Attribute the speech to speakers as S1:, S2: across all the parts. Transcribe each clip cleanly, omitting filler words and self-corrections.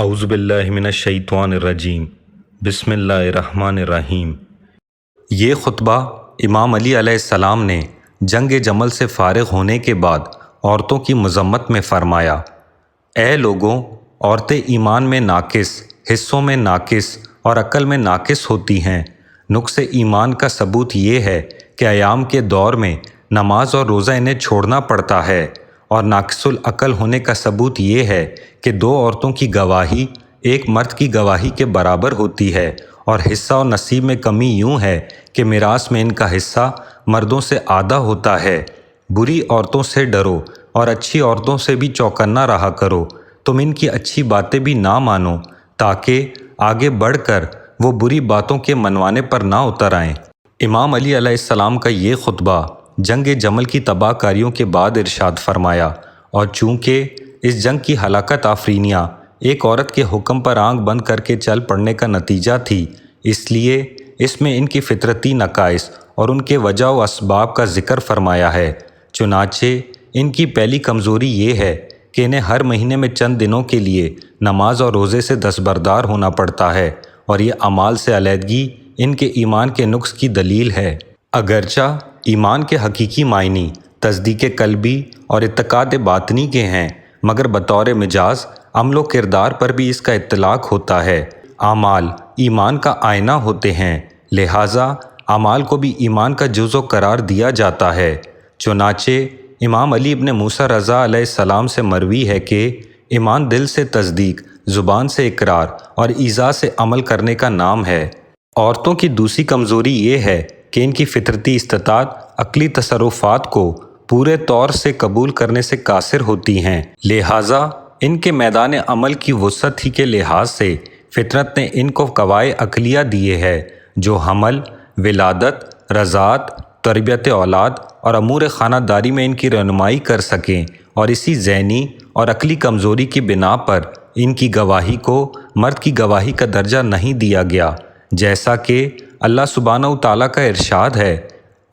S1: اعوذ باللہ من الشیطان الرجیم بسم اللہ الرحمن الرحیم۔ یہ خطبہ امام علی علیہ السلام نے جنگ جمل سے فارغ ہونے کے بعد عورتوں کی مذمت میں فرمایا، اے لوگوں، عورتیں ایمان میں ناقص، حصوں میں ناقص اور عقل میں ناقص ہوتی ہیں۔ نقص ایمان کا ثبوت یہ ہے کہ ایام کے دور میں نماز اور روزہ انہیں چھوڑنا پڑتا ہے، اور ناقص العقل ہونے کا ثبوت یہ ہے کہ دو عورتوں کی گواہی ایک مرد کی گواہی کے برابر ہوتی ہے، اور حصہ اور نصیب میں کمی یوں ہے کہ میراث میں ان کا حصہ مردوں سے آدھا ہوتا ہے۔ بری عورتوں سے ڈرو اور اچھی عورتوں سے بھی چوکنا رہا کرو۔ تم ان کی اچھی باتیں بھی نہ مانو تاکہ آگے بڑھ کر وہ بری باتوں کے منوانے پر نہ اتر آئیں۔ امام علی علیہ السلام کا یہ خطبہ جنگ جمل کی تباہ کاریوں کے بعد ارشاد فرمایا، اور چونکہ اس جنگ کی ہلاکت آفرینیاں ایک عورت کے حکم پر آنکھ بند کر کے چل پڑنے کا نتیجہ تھی، اس لیے اس میں ان کی فطرتی نقائص اور ان کے وجہ و اسباب کا ذکر فرمایا ہے۔ چنانچہ ان کی پہلی کمزوری یہ ہے کہ انہیں ہر مہینے میں چند دنوں کے لیے نماز اور روزے سے دستبردار ہونا پڑتا ہے، اور یہ اعمال سے علیحدگی ان کے ایمان کے نقص کی دلیل ہے۔ اگرچہ ایمان کے حقیقی معنی تصدیق قلبی اور اعتقاد باطنی کے ہیں، مگر بطور مجاز عمل و کردار پر بھی اس کا اطلاق ہوتا ہے۔ اعمال ایمان کا آئینہ ہوتے ہیں، لہٰذا اعمال کو بھی ایمان کا جزو قرار دیا جاتا ہے۔ چنانچہ امام علی ابن موسیٰ رضا علیہ السلام سے مروی ہے کہ ایمان دل سے تصدیق، زبان سے اقرار اور ایذا سے عمل کرنے کا نام ہے۔ عورتوں کی دوسری کمزوری یہ ہے کہ ان کی فطرتی استطاعت عقلی تصرفات کو پورے طور سے قبول کرنے سے قاصر ہوتی ہیں، لہٰذا ان کے میدان عمل کی وسعت ہی کے لحاظ سے فطرت نے ان کو قواعد عقلیہ دیے ہے جو حمل، ولادت، رضاعت، تربیت اولاد اور امور خانہ داری میں ان کی رہنمائی کر سکیں، اور اسی ذہنی اور عقلی کمزوری کی بنا پر ان کی گواہی کو مرد کی گواہی کا درجہ نہیں دیا گیا، جیسا کہ اللہ سبحانہ و تعالیٰ کا ارشاد ہے،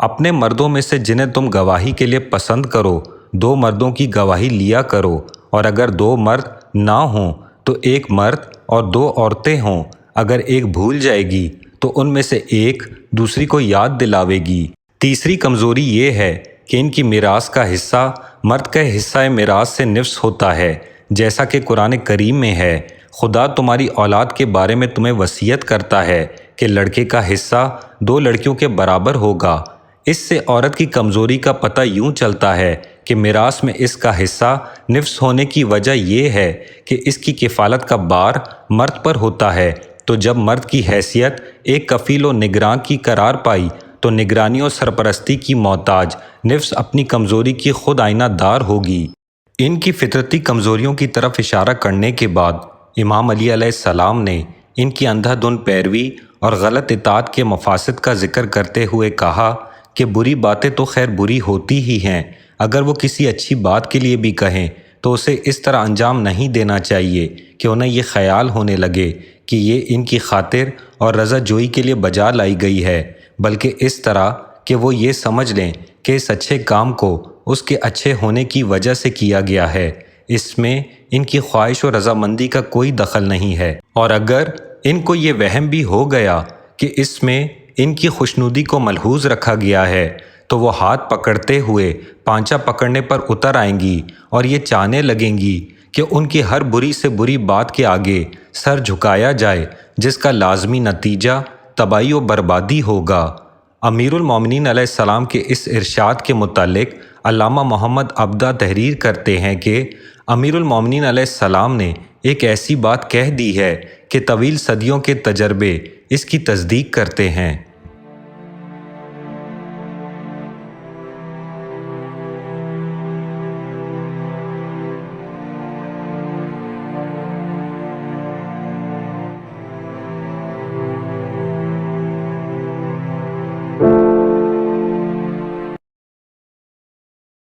S1: اپنے مردوں میں سے جنہیں تم گواہی کے لیے پسند کرو، دو مردوں کی گواہی لیا کرو، اور اگر دو مرد نہ ہوں تو ایک مرد اور دو عورتیں ہوں، اگر ایک بھول جائے گی تو ان میں سے ایک دوسری کو یاد دلاوے گی۔ تیسری کمزوری یہ ہے کہ ان کی میراث کا حصہ مرد کا حصہ میراث سے نصف ہوتا ہے، جیسا کہ قرآن کریم میں ہے، خدا تمہاری اولاد کے بارے میں تمہیں وصیت کرتا ہے کہ لڑکے کا حصہ دو لڑکیوں کے برابر ہوگا۔ اس سے عورت کی کمزوری کا پتہ یوں چلتا ہے کہ میراث میں اس کا حصہ نصف ہونے کی وجہ یہ ہے کہ اس کی کفالت کا بار مرد پر ہوتا ہے، تو جب مرد کی حیثیت ایک کفیل و نگراں کی قرار پائی تو نگرانی و سرپرستی کی محتاج نفس اپنی کمزوری کی خود آئینہ دار ہوگی۔ ان کی فطرتی کمزوریوں کی طرف اشارہ کرنے کے بعد امام علی علیہ السلام نے ان کی اندھا دھند پیروی اور غلط اطاعت کے مفاسد کا ذکر کرتے ہوئے کہا کہ بری باتیں تو خیر بری ہوتی ہی ہیں، اگر وہ کسی اچھی بات کے لیے بھی کہیں تو اسے اس طرح انجام نہیں دینا چاہیے کہ انہیں یہ خیال ہونے لگے کہ یہ ان کی خاطر اور رضا جوئی کے لیے بجا لائی گئی ہے، بلکہ اس طرح کہ وہ یہ سمجھ لیں کہ اس اچھے کام کو اس کے اچھے ہونے کی وجہ سے کیا گیا ہے، اس میں ان کی خواہش و رضامندی کا کوئی دخل نہیں ہے۔ اور اگر ان کو یہ وہم بھی ہو گیا کہ اس میں ان کی خوشنودی کو ملحوظ رکھا گیا ہے تو وہ ہاتھ پکڑتے ہوئے پانچا پکڑنے پر اتر آئیں گی اور یہ چاہنے لگیں گی کہ ان کی ہر بری سے بری بات کے آگے سر جھکایا جائے، جس کا لازمی نتیجہ تباہی و بربادی ہوگا۔ امیر المومنین علیہ السلام کے اس ارشاد کے متعلق علامہ محمد عبدہ تحریر کرتے ہیں کہ امیر المومنین علیہ السلام نے ایک ایسی بات کہہ دی ہے کہ طویل صدیوں کے تجربے اس کی تصدیق کرتے ہیں۔